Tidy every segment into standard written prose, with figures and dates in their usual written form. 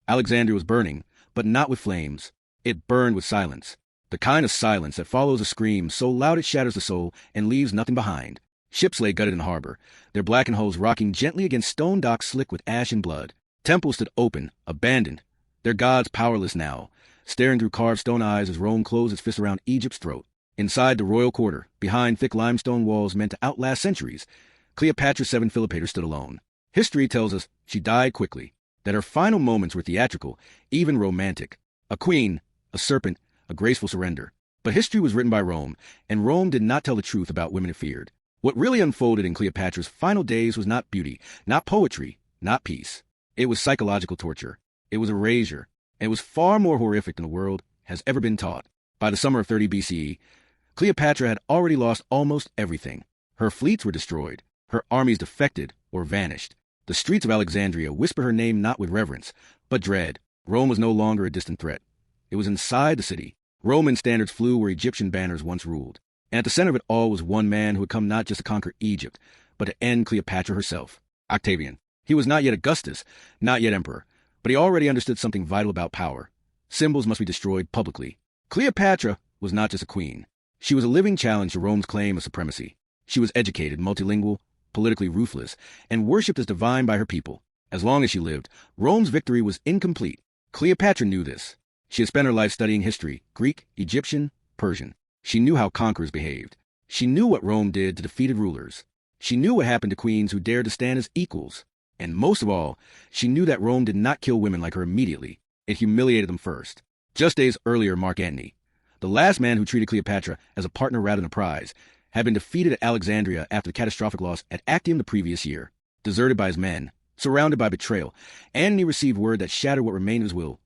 Alexandria was burning, but not with flames. It burned with silence. The kind of silence that follows a scream so loud it shatters the soul and leaves nothing behind. Ships lay gutted in the harbor, their blackened hulls rocking gently against stone docks slick with ash and blood. Temples stood open, abandoned, their gods powerless now, staring through carved stone eyes as Rome closed its fist around Egypt's throat. Inside the royal quarter, behind thick limestone walls meant to outlast centuries, Cleopatra's 7 Philipators stood alone. History tells us she died quickly, that her final moments were theatrical, even romantic. A queen, a serpent, a graceful surrender. But history was written by Rome, and Rome did not tell the truth about women it feared. What really unfolded in Cleopatra's final days was not beauty, not poetry, not peace. It was psychological torture. It was erasure. And it was far more horrific than the world has ever been taught. By the summer of 30 BCE, Cleopatra had already lost almost everything. Her fleets were destroyed. Her armies defected or vanished. The streets of Alexandria whisper her name not with reverence, but dread. Rome was no longer a distant threat. It was inside the city. Roman standards flew where Egyptian banners once ruled. And at the center of it all was one man who had come not just to conquer Egypt, but to end Cleopatra herself, Octavian. He was not yet Augustus, not yet emperor, but he already understood something vital about power. Symbols must be destroyed publicly. Cleopatra was not just a queen. She was a living challenge to Rome's claim of supremacy. She was educated, multilingual, politically ruthless, and worshipped as divine by her people. As long as she lived, Rome's victory was incomplete. Cleopatra knew this. She had spent her life studying history, Greek, Egyptian, Persian. She knew how conquerors behaved. She knew what Rome did to defeated rulers. She knew what happened to queens who dared to stand as equals. And most of all, she knew that Rome did not kill women like her immediately. It humiliated them first. Just days earlier, Mark Antony, the last man who treated Cleopatra as a partner rather than a prize, had been defeated at Alexandria after the catastrophic loss at Actium the previous year. Deserted by his men, surrounded by betrayal, Antony received word that shattered what remained of his will.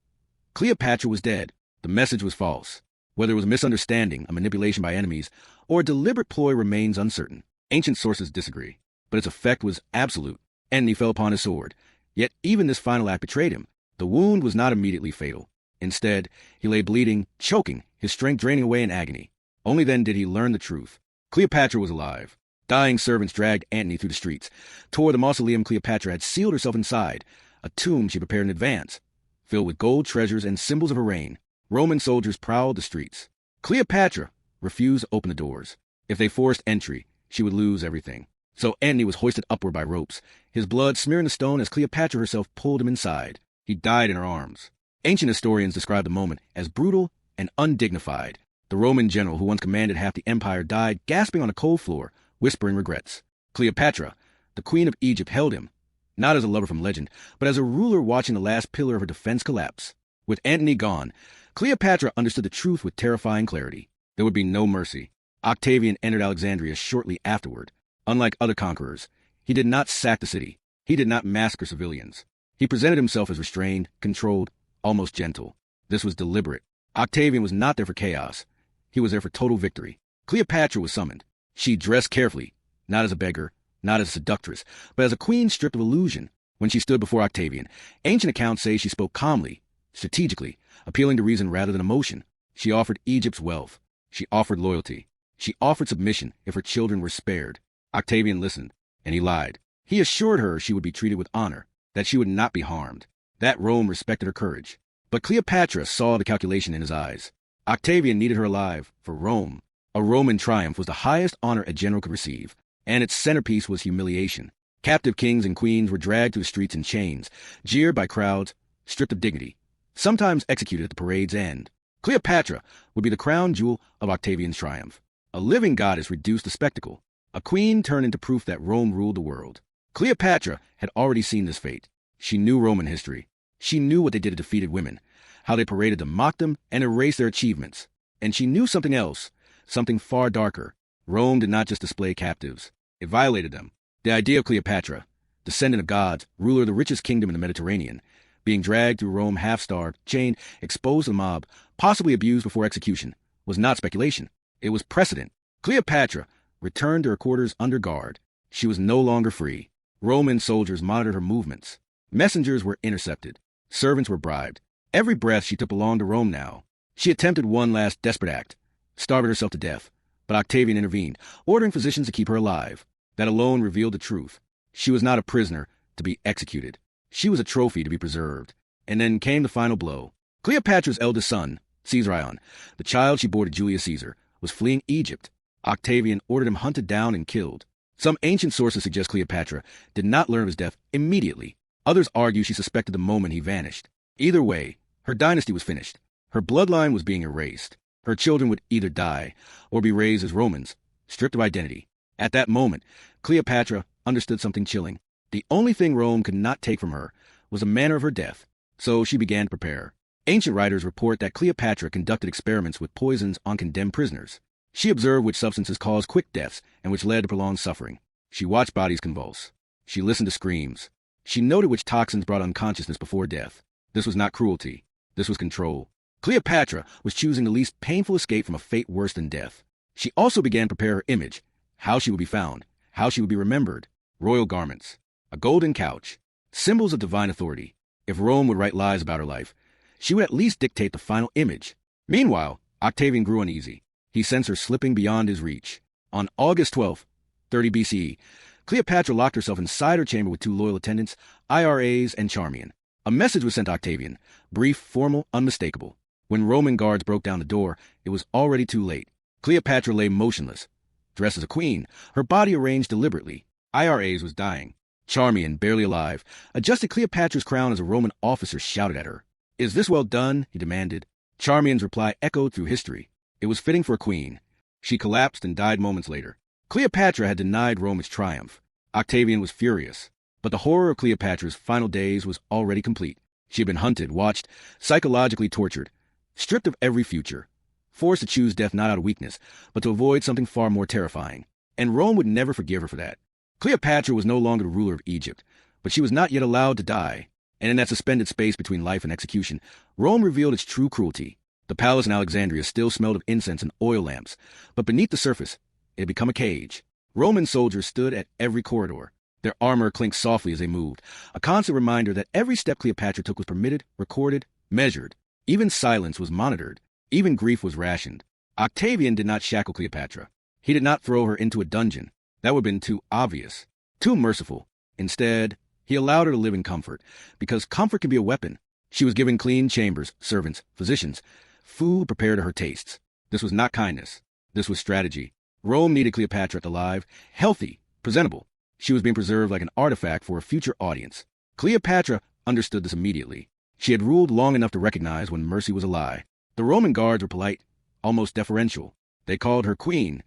Cleopatra was dead. The message was false. Whether it was a misunderstanding, a manipulation by enemies, or a deliberate ploy remains uncertain. Ancient sources disagree, but its effect was absolute. Antony fell upon his sword. Yet even this final act betrayed him. The wound was not immediately fatal. Instead, he lay bleeding, choking, his strength draining away in agony. Only then did he learn the truth. Cleopatra was alive. Dying servants dragged Antony through the streets, toward the mausoleum Cleopatra had sealed herself inside, a tomb she prepared in advance, filled with gold treasures and symbols of her reign. Roman soldiers prowled the streets. Cleopatra refused to open the doors. If they forced entry, she would lose everything. So Antony was hoisted upward by ropes, his blood smearing the stone as Cleopatra herself pulled him inside. He died in her arms. Ancient historians describe the moment as brutal and undignified. The Roman general who once commanded half the empire died gasping on a cold floor, whispering regrets. Cleopatra, the queen of Egypt, held him, not as a lover from legend, but as a ruler watching the last pillar of her defense collapse. With Antony gone, Cleopatra understood the truth with terrifying clarity. There would be no mercy. Octavian entered Alexandria shortly afterward. Unlike other conquerors, he did not sack the city. He did not massacre civilians. He presented himself as restrained, controlled, almost gentle. This was deliberate. Octavian was not there for chaos. He was there for total victory. Cleopatra was summoned. She dressed carefully, not as a beggar, not as a seductress, but as a queen stripped of illusion. When she stood before Octavian, ancient accounts say she spoke calmly, strategically, appealing to reason rather than emotion. She offered Egypt's wealth. She offered loyalty. She offered submission if her children were spared. Octavian listened, and he lied. He assured her she would be treated with honor, that she would not be harmed, that Rome respected her courage. But Cleopatra saw the calculation in his eyes. Octavian needed her alive for Rome. A Roman triumph was the highest honor a general could receive, and its centerpiece was humiliation. Captive kings and queens were dragged through the streets in chains, jeered by crowds, stripped of dignity, sometimes executed at the parade's end. Cleopatra would be the crown jewel of Octavian's triumph. A living goddess reduced to spectacle. A queen turned into proof that Rome ruled the world. Cleopatra had already seen this fate. She knew Roman history. She knew what they did to defeated women, how they paraded them, mocked them, and erased their achievements. And she knew something else, something far darker. Rome did not just display captives. It violated them. The idea of Cleopatra, descendant of gods, ruler of the richest kingdom in the Mediterranean, being dragged through Rome half-starved, chained, exposed to the mob, possibly abused before execution, was not speculation. It was precedent. Cleopatra returned to her quarters under guard. She was no longer free. Roman soldiers monitored her movements. Messengers were intercepted. Servants were bribed. Every breath she took belonged to Rome now. She attempted one last desperate act, starving herself to death. But Octavian intervened, ordering physicians to keep her alive. That alone revealed the truth. She was not a prisoner to be executed. She was a trophy to be preserved. And then came the final blow. Cleopatra's eldest son, Caesarion, the child she bore to Julius Caesar, was fleeing Egypt. Octavian ordered him hunted down and killed. Some ancient sources suggest Cleopatra did not learn of his death immediately. Others argue she suspected the moment he vanished. Either way, her dynasty was finished. Her bloodline was being erased. Her children would either die or be raised as Romans, stripped of identity. At that moment, Cleopatra understood something chilling. The only thing Rome could not take from her was the manner of her death, so she began to prepare. Ancient writers report that Cleopatra conducted experiments with poisons on condemned prisoners. She observed which substances caused quick deaths and which led to prolonged suffering. She watched bodies convulse. She listened to screams. She noted which toxins brought unconsciousness before death. This was not cruelty. This was control. Cleopatra was choosing the least painful escape from a fate worse than death. She also began to prepare her image, how she would be found, how she would be remembered. Royal garments, a golden couch, symbols of divine authority. If Rome would write lies about her life, she would at least dictate the final image. Meanwhile, Octavian grew uneasy. He sensed her slipping beyond his reach. On August 12, 30 BCE, Cleopatra locked herself inside her chamber with 2 loyal attendants, IRAs and Charmian. A message was sent to Octavian, brief, formal, unmistakable. When Roman guards broke down the door, it was already too late. Cleopatra lay motionless, dressed as a queen, her body arranged deliberately. IRAs was dying. Charmian, barely alive, adjusted Cleopatra's crown as a Roman officer shouted at her. "Is this well done?" he demanded. Charmian's reply echoed through history. It was fitting for a queen. She collapsed and died moments later. Cleopatra had denied Rome its triumph. Octavian was furious. But the horror of Cleopatra's final days was already complete. She had been hunted, watched, psychologically tortured, stripped of every future, forced to choose death not out of weakness, but to avoid something far more terrifying. And Rome would never forgive her for that. Cleopatra was no longer the ruler of Egypt, but she was not yet allowed to die. And in that suspended space between life and execution, Rome revealed its true cruelty. The palace in Alexandria still smelled of incense and oil lamps, but beneath the surface, it had become a cage. Roman soldiers stood at every corridor. Their armor clinked softly as they moved, a constant reminder that every step Cleopatra took was permitted, recorded, measured. Even silence was monitored. Even grief was rationed. Octavian did not shackle Cleopatra. He did not throw her into a dungeon. That would have been too obvious, too merciful. Instead, he allowed her to live in comfort, because comfort can be a weapon. She was given clean chambers, servants, physicians, food prepared to her tastes. This was not kindness. This was strategy. Rome needed Cleopatra alive, healthy, presentable. She was being preserved like an artifact for a future audience. Cleopatra understood this immediately. She had ruled long enough to recognize when mercy was a lie. The Roman guards were polite, almost deferential. They called her queen.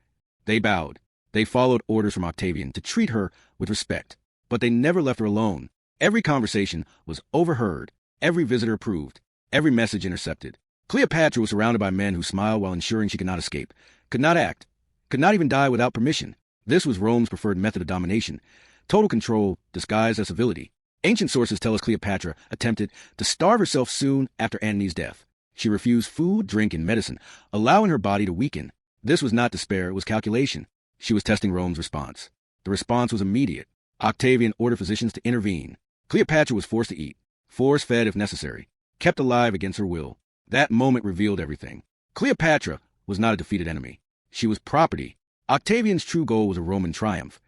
They bowed. They followed orders from Octavian to treat her with respect. But they never left her alone. Every conversation was overheard, every visitor approved, every message intercepted. Cleopatra was surrounded by men who smiled while ensuring she could not escape, could not act, could not even die without permission. This was Rome's preferred method of domination, total control disguised as civility. Ancient sources tell us Cleopatra attempted to starve herself soon after Antony's death. She refused food, drink, and medicine, allowing her body to weaken. This was not despair, it was calculation. She was testing Rome's response. The response was immediate. Octavian ordered physicians to intervene. Cleopatra was forced to eat, force-fed if necessary, kept alive against her will. That moment revealed everything. Cleopatra was not a defeated enemy. She was property. Octavian's true goal was a Roman triumph,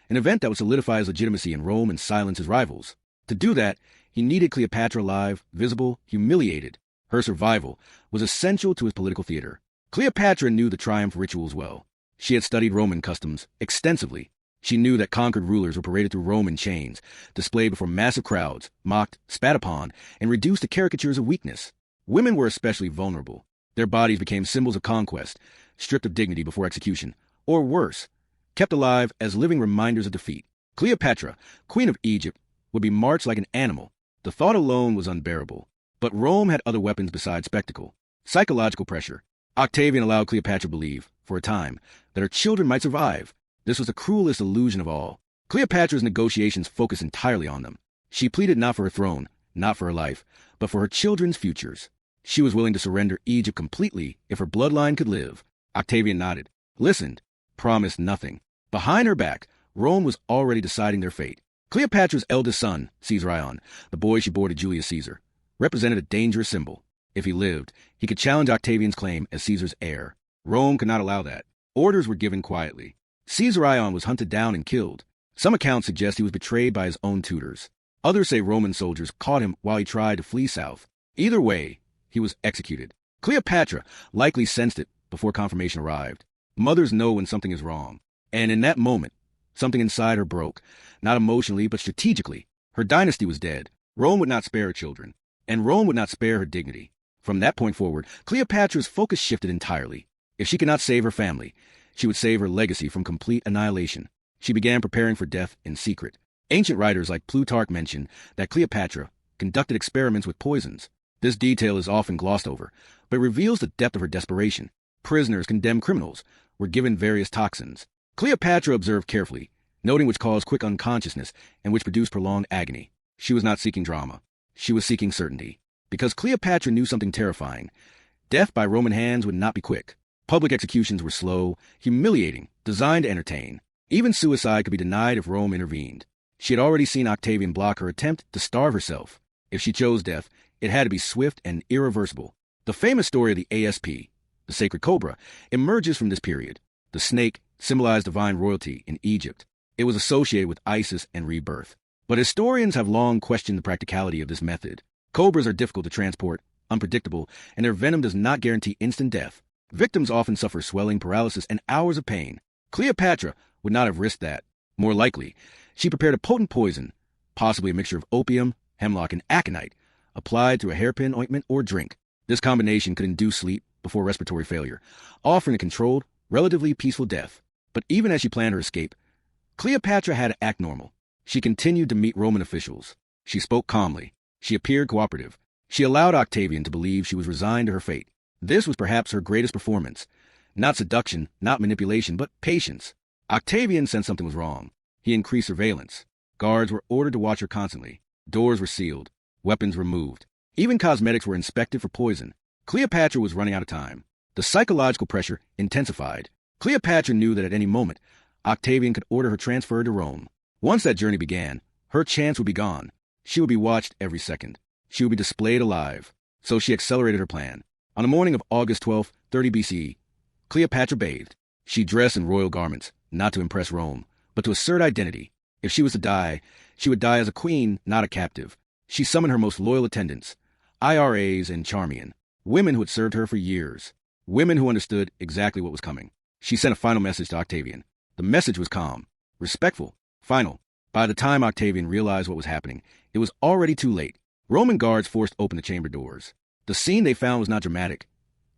an event that would solidify his legitimacy in Rome and silence his rivals. To do that, he needed Cleopatra alive, visible, humiliated. Her survival was essential to his political theater. Cleopatra knew the triumph rituals well. She had studied Roman customs extensively. She knew that conquered rulers were paraded through Rome in chains, displayed before massive crowds, mocked, spat upon, and reduced to caricatures of weakness. Women were especially vulnerable. Their bodies became symbols of conquest, stripped of dignity before execution, or worse, kept alive as living reminders of defeat. Cleopatra, queen of Egypt, would be marched like an animal. The thought alone was unbearable. But Rome had other weapons besides spectacle. Psychological pressure. Octavian allowed Cleopatra to believe, for a time, that her children might survive. This was the cruelest illusion of all. Cleopatra's negotiations focused entirely on them. She pleaded not for her throne, not for her life, but for her children's futures. She was willing to surrender Egypt completely if her bloodline could live. Octavian nodded, listened, promised nothing. Behind her back, Rome was already deciding their fate. Cleopatra's eldest son, Caesarion, the boy she bore to Julius Caesar, represented a dangerous symbol. If he lived, he could challenge Octavian's claim as Caesar's heir. Rome could not allow that. Orders were given quietly. Caesarion was hunted down and killed. Some accounts suggest he was betrayed by his own tutors. Others say Roman soldiers caught him while he tried to flee south. Either way, he was executed. Cleopatra likely sensed it before confirmation arrived. Mothers know when something is wrong. And in that moment, something inside her broke, not emotionally, but strategically. Her dynasty was dead. Rome would not spare her children, and Rome would not spare her dignity. From that point forward, Cleopatra's focus shifted entirely. If she could not save her family, she would save her legacy from complete annihilation. She began preparing for death in secret. Ancient writers like Plutarch mention that Cleopatra conducted experiments with poisons. This detail is often glossed over, but reveals the depth of her desperation. Prisoners, condemned criminals, were given various toxins. Cleopatra observed carefully, noting which caused quick unconsciousness and which produced prolonged agony. She was not seeking drama. She was seeking certainty. Because Cleopatra knew something terrifying. Death by Roman hands would not be quick. Public executions were slow, humiliating, designed to entertain. Even suicide could be denied if Rome intervened. She had already seen Octavian block her attempt to starve herself. If she chose death, it had to be swift and irreversible. The famous story of the ASP, the sacred cobra, emerges from this period. The snake symbolized divine royalty in Egypt. It was associated with Isis and rebirth. But historians have long questioned the practicality of this method. Cobras are difficult to transport, unpredictable, and their venom does not guarantee instant death. Victims often suffer swelling, paralysis, and hours of pain. Cleopatra would not have risked that. More likely, she prepared a potent poison, possibly a mixture of opium, hemlock, and aconite, applied through a hairpin ointment or drink. This combination could induce sleep before respiratory failure, offering a controlled, relatively peaceful death. But even as she planned her escape, Cleopatra had to act normal. She continued to meet Roman officials. She spoke calmly. She appeared cooperative. She allowed Octavian to believe she was resigned to her fate. This was perhaps her greatest performance. Not seduction, not manipulation, but patience. Octavian sensed something was wrong. He increased surveillance. Guards were ordered to watch her constantly. Doors were sealed. Weapons removed. Even cosmetics were inspected for poison. Cleopatra was running out of time. The psychological pressure intensified. Cleopatra knew that at any moment, Octavian could order her transferred to Rome. Once that journey began, her chance would be gone. She would be watched every second. She would be displayed alive. So she accelerated her plan. On the morning of August 12, 30 BCE, Cleopatra bathed. She dressed in royal garments, not to impress Rome, but to assert identity. If she was to die, she would die as a queen, not a captive. She summoned her most loyal attendants, IRAs and Charmian, women who had served her for years, women who understood exactly what was coming. She sent a final message to Octavian. The message was calm, respectful, final. By the time Octavian realized what was happening, it was already too late. Roman guards forced open the chamber doors. The scene they found was not dramatic.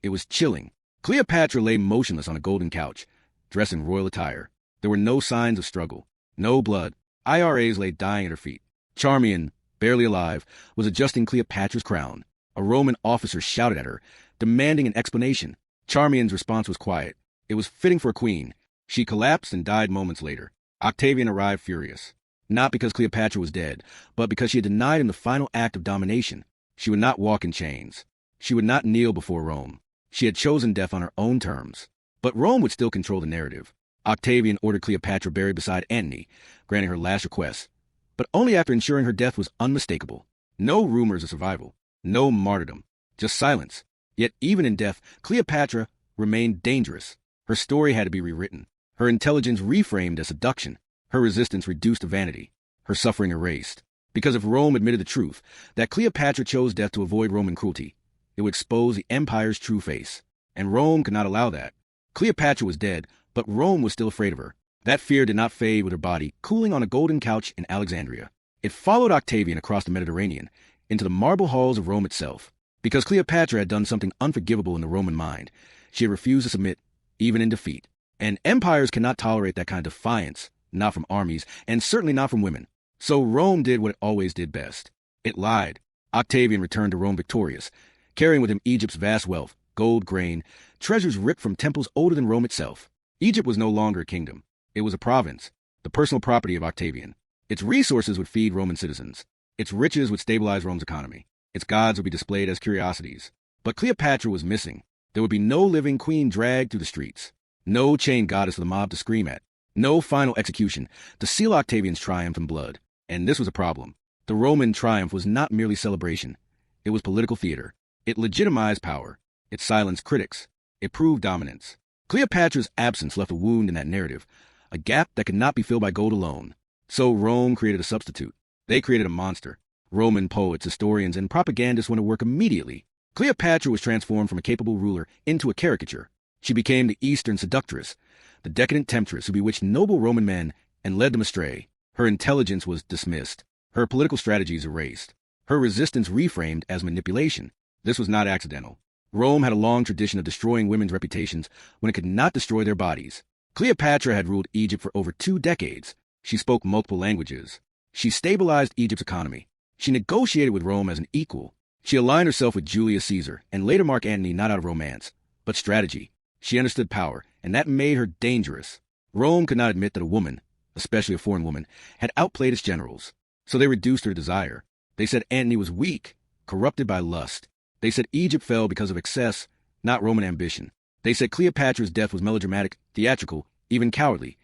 It was chilling. Cleopatra lay motionless on a golden couch, dressed in royal attire. There were no signs of struggle, no blood. IRAs lay dying at her feet. Charmian, barely alive, was adjusting Cleopatra's crown. A Roman officer shouted at her, demanding an explanation. Charmian's response was quiet. It was fitting for a queen. She collapsed and died moments later. Octavian arrived furious. Not because Cleopatra was dead, but because she had denied him the final act of domination. She would not walk in chains. She would not kneel before Rome. She had chosen death on her own terms. But Rome would still control the narrative. Octavian ordered Cleopatra buried beside Antony, granting her last request, but only after ensuring her death was unmistakable. No rumors of survival, no martyrdom, just silence. Yet even in death, Cleopatra remained dangerous. Her story had to be rewritten, her intelligence reframed as seduction, her resistance reduced to vanity, her suffering erased. Because if Rome admitted the truth, that Cleopatra chose death to avoid Roman cruelty, it would expose the empire's true face. And Rome could not allow that. Cleopatra was dead, but Rome was still afraid of her. That fear did not fade with her body cooling on a golden couch in Alexandria. It followed Octavian across the Mediterranean, into the marble halls of Rome itself. Because Cleopatra had done something unforgivable in the Roman mind, she had refused to submit, even in defeat. And empires cannot tolerate that kind of defiance, not from armies, and certainly not from women. So Rome did what it always did best. It lied. Octavian returned to Rome victorious, carrying with him Egypt's vast wealth, gold, grain, treasures ripped from temples older than Rome itself. Egypt was no longer a kingdom. It was a province, the personal property of Octavian. Its resources would feed Roman citizens. Its riches would stabilize Rome's economy. Its gods would be displayed as curiosities. But Cleopatra was missing. There would be no living queen dragged through the streets. No chained goddess for the mob to scream at. No final execution to seal Octavian's triumph in blood. And this was a problem. The Roman triumph was not merely celebration. It was political theater. It legitimized power. It silenced critics. It proved dominance. Cleopatra's absence left a wound in that narrative, a gap that could not be filled by gold alone. So Rome created a substitute, They created a monster. Roman poets, historians, and propagandists went to work immediately. Cleopatra was transformed from a capable ruler into a caricature. She became the Eastern seductress, the decadent temptress who bewitched noble Roman men and led them astray. Her intelligence was dismissed, her political strategies erased, her resistance reframed as manipulation. This was not accidental. Rome had a long tradition of destroying women's reputations when it could not destroy their bodies. Cleopatra had ruled Egypt for over 2 decades. She spoke multiple languages. She stabilized Egypt's economy. She negotiated with Rome as an equal. She aligned herself with Julius Caesar, and later Mark Antony, not out of romance, but strategy. She understood power, and that made her dangerous. Rome could not admit that a woman, especially a foreign woman, had outplayed its generals. So they reduced her to desire. They said Antony was weak, corrupted by lust. They said Egypt fell because of excess, not Roman ambition. They said Cleopatra's death was melodramatic, theatrical, even cowardly.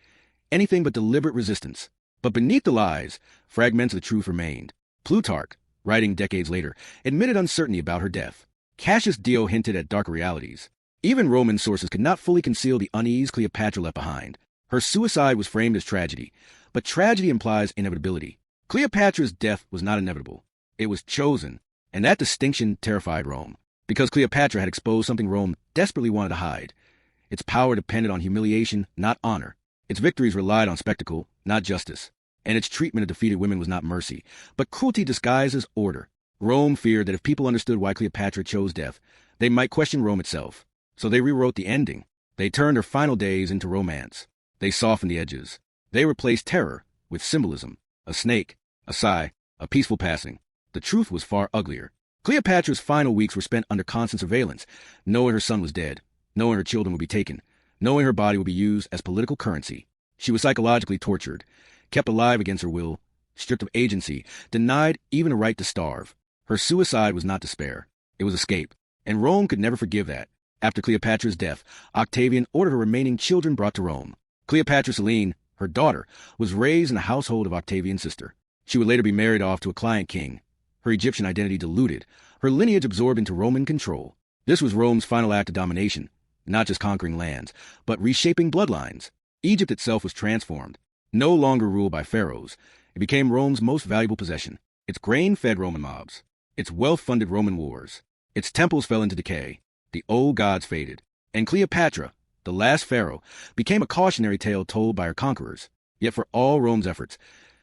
Anything but deliberate resistance. But beneath the lies, fragments of the truth remained. Plutarch, writing decades later, admitted uncertainty about her death. Cassius Dio hinted at darker realities. Even Roman sources could not fully conceal the unease Cleopatra left behind. Her suicide was framed as tragedy, but tragedy implies inevitability. Cleopatra's death was not inevitable. It was chosen, and that distinction terrified Rome, because Cleopatra had exposed something Rome desperately wanted to hide. Its power depended on humiliation, not honor. Its victories relied on spectacle, not justice. And its treatment of defeated women was not mercy, but cruelty disguised as order. Rome feared that if people understood why Cleopatra chose death, they might question Rome itself. So they rewrote the ending. They turned her final days into romance. They softened the edges. They replaced terror with symbolism. A snake, a sigh, a peaceful passing. The truth was far uglier. Cleopatra's final weeks were spent under constant surveillance, knowing her son was dead, knowing her children would be taken, knowing her body would be used as political currency. She was psychologically tortured, kept alive against her will, stripped of agency, denied even a right to starve. Her suicide was not despair. It was escape. And Rome could never forgive that. After Cleopatra's death, Octavian ordered her remaining children brought to Rome. Cleopatra Selene, her daughter, was raised in the household of Octavian's sister. She would later be married off to a client king. Her Egyptian identity diluted, her lineage absorbed into Roman control. This was Rome's final act of domination, not just conquering lands, but reshaping bloodlines. Egypt itself was transformed. No longer ruled by pharaohs, it became Rome's most valuable possession. Its grain fed Roman mobs. Its wealth funded Roman wars. Its temples fell into decay. The old gods faded. And Cleopatra, the last pharaoh, became a cautionary tale told by her conquerors. Yet for all Rome's efforts,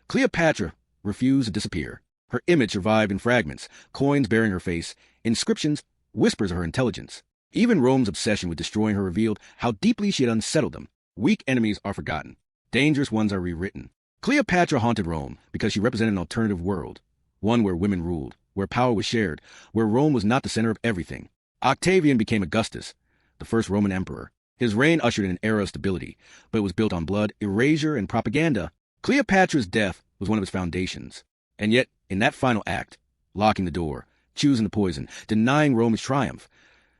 Cleopatra refused to disappear. Her image survived in fragments, coins bearing her face, inscriptions, whispers of her intelligence. Even Rome's obsession with destroying her revealed how deeply she had unsettled them. Weak enemies are forgotten. Dangerous ones are rewritten. Cleopatra haunted Rome because she represented an alternative world, one where women ruled, where power was shared, where Rome was not the center of everything. Octavian became Augustus, the first Roman emperor. His reign ushered in an era of stability, but it was built on blood, erasure, and propaganda. Cleopatra's death was one of its foundations. And yet, in that final act, locking the door, choosing the poison, denying Rome's triumph,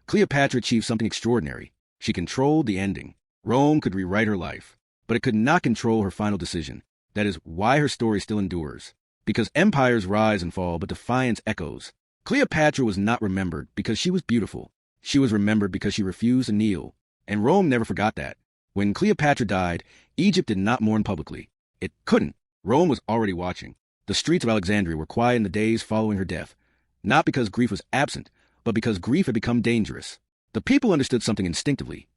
Cleopatra achieved something extraordinary. She controlled the ending. Rome could rewrite her life, but it could not control her final decision. That is why her story still endures. Because empires rise and fall, but defiance echoes. Cleopatra was not remembered because she was beautiful. She was remembered because she refused to kneel. And Rome never forgot that. When Cleopatra died, Egypt did not mourn publicly. It couldn't. Rome was already watching. The streets of Alexandria were quiet in the days following her death. Not because grief was absent, but because grief had become dangerous. The people understood something instinctively.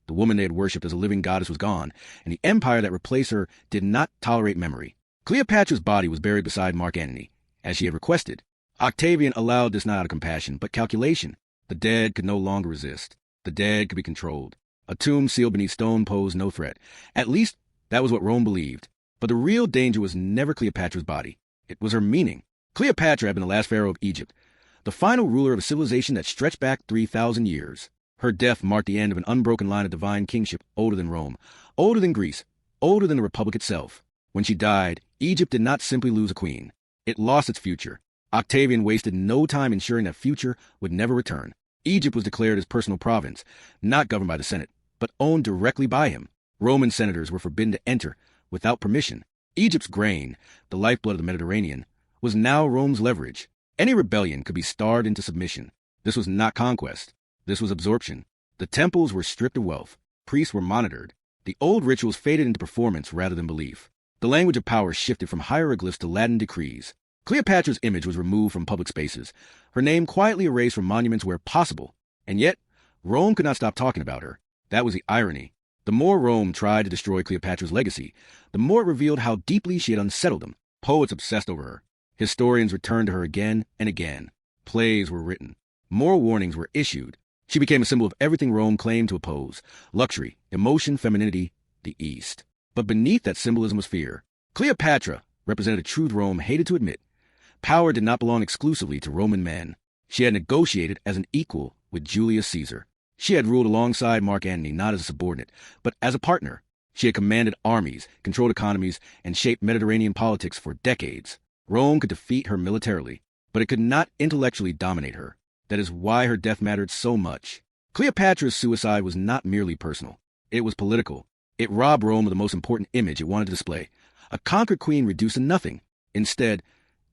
The woman they had worshipped as a living goddess was gone, and the empire that replaced her did not tolerate memory. Cleopatra's body was buried beside Mark Antony, as she had requested. Octavian allowed this not out of compassion, but calculation. The dead could no longer resist. The dead could be controlled. A tomb sealed beneath stone posed no threat. At least, that was what Rome believed. But the real danger was never Cleopatra's body. It was her meaning. Cleopatra had been the last pharaoh of Egypt, the final ruler of a civilization that stretched back 3,000 years. Her death marked the end of an unbroken line of divine kingship older than Rome, older than Greece, older than the Republic itself. When she died, Egypt did not simply lose a queen. It lost its future. Octavian wasted no time ensuring that future would never return. Egypt was declared his personal province, not governed by the Senate, but owned directly by him. Roman senators were forbidden to enter without permission. Egypt's grain, the lifeblood of the Mediterranean, was now Rome's leverage. Any rebellion could be starved into submission. This was not conquest. This was absorption. The temples were stripped of wealth. Priests were monitored. The old rituals faded into performance rather than belief. The language of power shifted from hieroglyphs to Latin decrees. Cleopatra's image was removed from public spaces, her name quietly erased from monuments where possible, and yet Rome could not stop talking about her. That was the irony. The more Rome tried to destroy Cleopatra's legacy, the more it revealed how deeply she had unsettled them. Poets obsessed over her. Historians returned to her again and again. Plays were written. Moral warnings were issued. She became a symbol of everything Rome claimed to oppose: luxury, emotion, femininity, the East. But beneath that symbolism was fear. Cleopatra represented a truth Rome hated to admit. Power did not belong exclusively to Roman men. She had negotiated as an equal with Julius Caesar. She had ruled alongside Mark Antony not as a subordinate, but as a partner. She had commanded armies, controlled economies, and shaped Mediterranean politics for decades. Rome could defeat her militarily, but it could not intellectually dominate her. That is why her death mattered so much. Cleopatra's suicide was not merely personal. It was political. It robbed Rome of the most important image it wanted to display: a conquered queen reduced to nothing. Instead,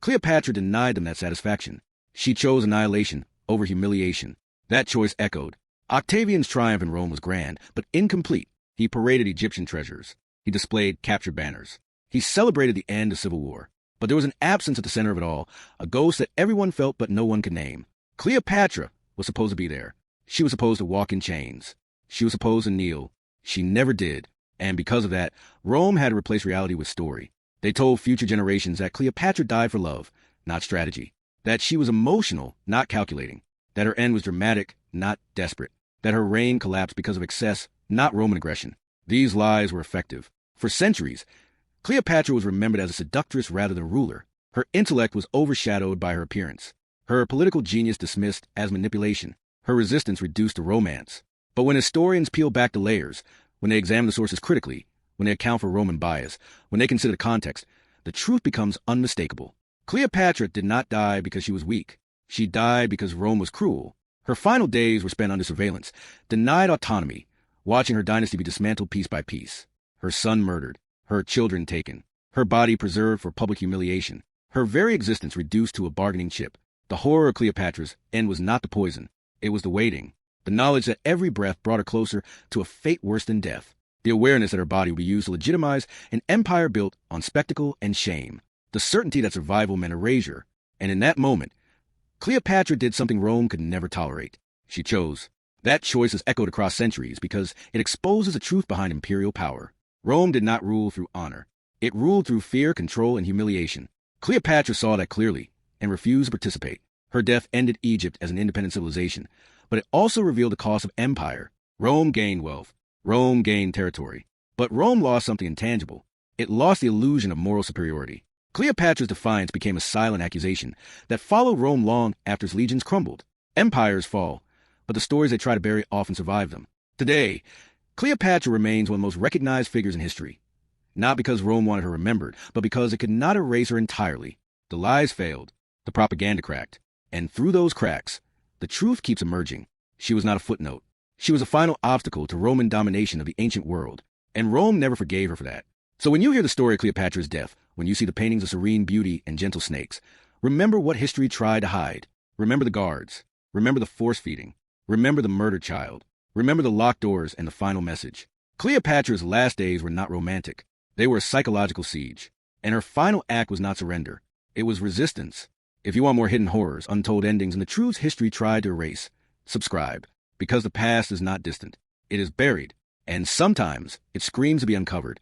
Cleopatra denied them that satisfaction. She chose annihilation over humiliation. That choice echoed. Octavian's triumph in Rome was grand, but incomplete. He paraded Egyptian treasures. He displayed captured banners. He celebrated the end of civil war. But there was an absence at the center of it all, a ghost that everyone felt but no one could name. Cleopatra was supposed to be there. She was supposed to walk in chains. She was supposed to kneel. She never did. And because of that, Rome had to replace reality with story. They told future generations that Cleopatra died for love, not strategy. That she was emotional, not calculating. That her end was dramatic, not desperate. That her reign collapsed because of excess, not Roman aggression. These lies were effective. For centuries, Cleopatra was remembered as a seductress rather than a ruler. Her intellect was overshadowed by her appearance. Her political genius dismissed as manipulation. Her resistance reduced to romance. But when historians peel back the layers, when they examine the sources critically, when they account for Roman bias, when they consider the context, the truth becomes unmistakable. Cleopatra did not die because she was weak. She died because Rome was cruel. Her final days were spent under surveillance, denied autonomy, watching her dynasty be dismantled piece by piece. Her son murdered, her children taken, her body preserved for public humiliation, her very existence reduced to a bargaining chip. The horror of Cleopatra's end was not the poison, it was the waiting. The knowledge that every breath brought her closer to a fate worse than death. The awareness that her body would be used to legitimize an empire built on spectacle and shame. The certainty that survival meant erasure. And in that moment, Cleopatra did something Rome could never tolerate. She chose. That choice is echoed across centuries because it exposes the truth behind imperial power. Rome did not rule through honor. It ruled through fear, control, and humiliation. Cleopatra saw that clearly and refused to participate. Her death ended Egypt as an independent civilization, but it also revealed the cost of empire. Rome gained wealth. Rome gained territory. But Rome lost something intangible. It lost the illusion of moral superiority. Cleopatra's defiance became a silent accusation that followed Rome long after its legions crumbled. Empires fall, but the stories they try to bury often survive them. Today, Cleopatra remains one of the most recognized figures in history. Not because Rome wanted her remembered, but because it could not erase her entirely. The lies failed. The propaganda cracked. And through those cracks, the truth keeps emerging. She was not a footnote. She was a final obstacle to Roman domination of the ancient world. And Rome never forgave her for that. So when you hear the story of Cleopatra's death, when you see the paintings of serene beauty and gentle snakes, remember what history tried to hide. Remember the guards. Remember the force-feeding. Remember the murdered child. Remember the locked doors and the final message. Cleopatra's last days were not romantic. They were a psychological siege. And her final act was not surrender. It was resistance. If you want more hidden horrors, untold endings, and the truths history tried to erase, subscribe. Because the past is not distant. It is buried. And sometimes it screams to be uncovered.